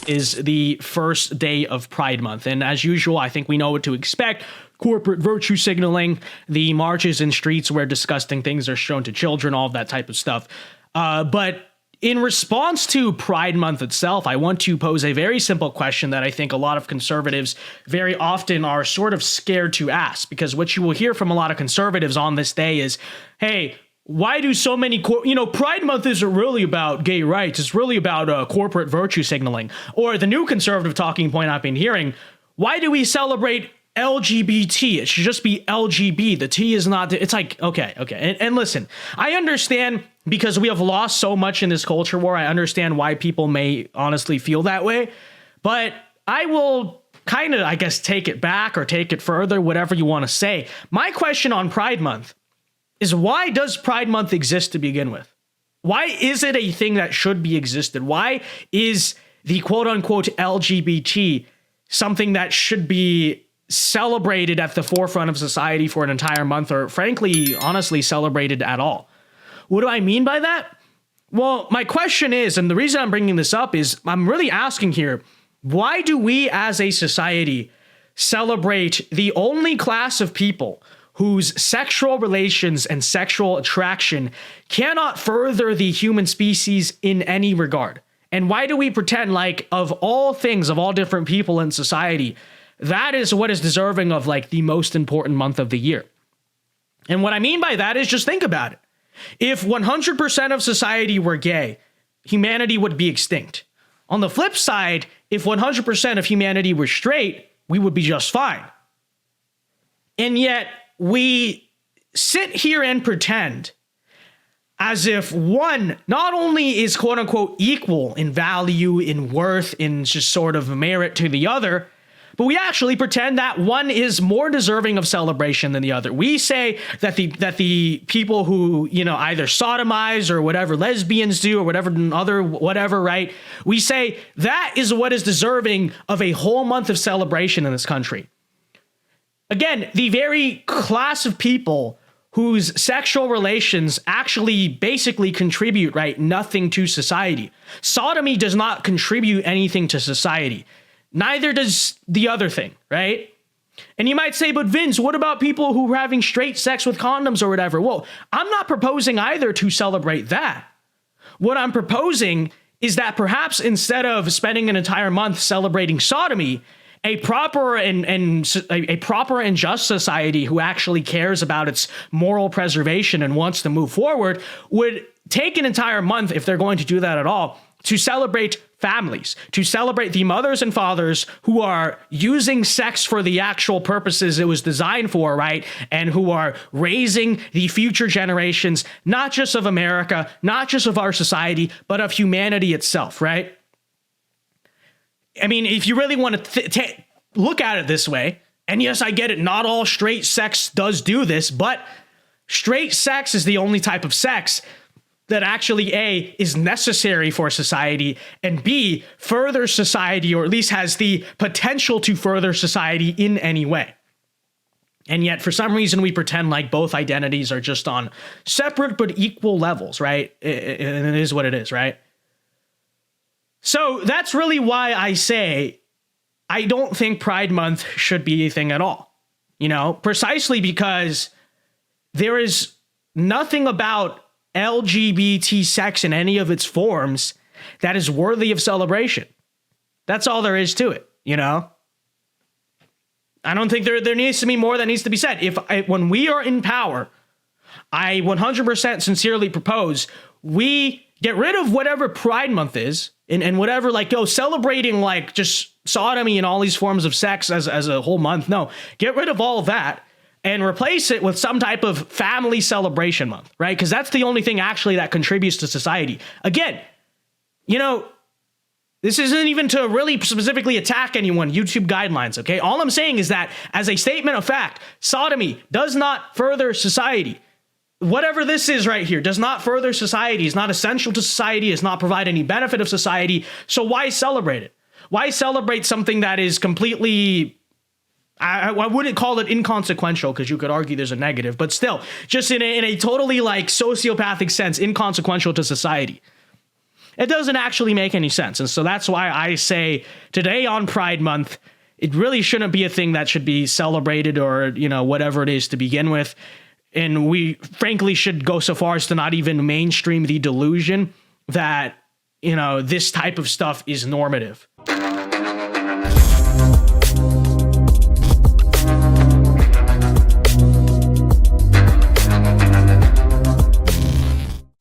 is the first day of Pride Month. And as usual, I think we know what to expect. Corporate virtue signaling, the marches in streets where disgusting things are shown to children, all of that type of stuff. But in response to Pride Month itself, I want to pose a very simple question that I think a lot of conservatives very often are sort of scared to ask, because what you will hear from a lot of conservatives on this day is, hey, why do so many, Pride Month isn't really about gay rights. It's really about corporate virtue signaling. Or the new conservative talking point I've been hearing, why do we celebrate LGBT? It should just be LGB. The T is not, it's like, okay. And listen, I understand, because we have lost so much in this culture war. I understand why people may honestly feel that way, but I will kind of, I guess, take it back or take it further, whatever you want to say. My question on Pride Month is, why does Pride Month exist to begin with? Why is it a thing that should be existed? Why is the quote unquote LGBT something that should be celebrated at the forefront of society for an entire month, or frankly, honestly, celebrated at all? What do I mean by that? Well, my question is, and the reason I'm bringing this up is, I'm really asking here, why do we as a society celebrate the only class of people whose sexual relations and sexual attraction cannot further the human species in any regard? And why do we pretend like, of all things, of all different people in society, that is what is deserving of like the most important month of the year? And what I mean by that is, just think about it. If 100% of society were gay, humanity would be extinct. On the flip side, if 100% of humanity were straight, we would be just fine. And yet we sit here and pretend as if one not only is quote unquote equal in value, in worth, in just sort of merit to the other, but we actually pretend that one is more deserving of celebration than the other. We say that the people who, either sodomize or whatever lesbians do or whatever, right? We say that is what is deserving of a whole month of celebration in this country. Again, the very class of people whose sexual relations actually basically contribute, right, nothing to society. Sodomy does not contribute anything to society. Neither does the other thing, right? And you might say, but Vince, what about people who are having straight sex with condoms or whatever? Well, I'm not proposing either to celebrate that. What I'm proposing is that perhaps instead of spending an entire month celebrating sodomy, a proper and just society who actually cares about its moral preservation and wants to move forward would take an entire month, if they're going to do that at all, to celebrate families, to celebrate the mothers and fathers who are using sex for the actual purposes it was designed for, right? And who are raising the future generations, not just of America, not just of our society, but of humanity itself, right? I mean, if you really want to look at it this way, and yes, I get it, not all straight sex does do this, but straight sex is the only type of sex that actually, A, is necessary for society, and B, furthers society, or at least has the potential to further society in any way. And yet, for some reason, we pretend like both identities are just on separate but equal levels, right? And it is what it is, right? So that's really why I say I don't think Pride Month should be a thing at all. Precisely because there is nothing about LGBT sex in any of its forms that is worthy of celebration. That's all there is to it, I don't think there needs to be more that needs to be said. When we are in power, I 100% sincerely propose we get rid of whatever Pride Month is and whatever, celebrating just sodomy and all these forms of sex as a whole month. No, get rid of all of that and replace it with some type of family celebration month, right? Because that's the only thing actually that contributes to society. Again, this isn't even to really specifically attack anyone, YouTube guidelines, okay? All I'm saying is that as a statement of fact, sodomy does not further society. Whatever this is right here does not further society, is not essential to society, does not provide any benefit of society. So why celebrate it? Why celebrate something that is completely, I wouldn't call it inconsequential, because you could argue there's a negative, but still, just in a totally sociopathic sense, inconsequential to society. It doesn't actually make any sense. And so that's why I say today on Pride Month, it really shouldn't be a thing that should be celebrated or, whatever it is to begin with. And we frankly should go so far as to not even mainstream the delusion that, this type of stuff is normative.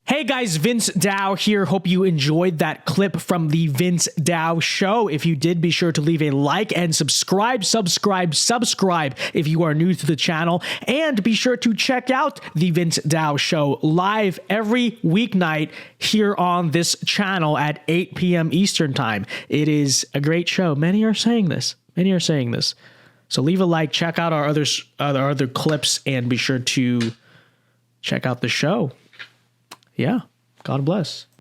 Hey guys, Vince Dow here. Hope you enjoyed that clip from the Vince Dow Show. If you did, be sure to leave a like and subscribe if you are new to the channel. And be sure to check out the Vince Dow Show live every weeknight here on this channel at 8 p.m. Eastern Time. It is a great show. Many are saying this. So leave a like, check out our other clips, and be sure to check out the show. Yeah. God bless.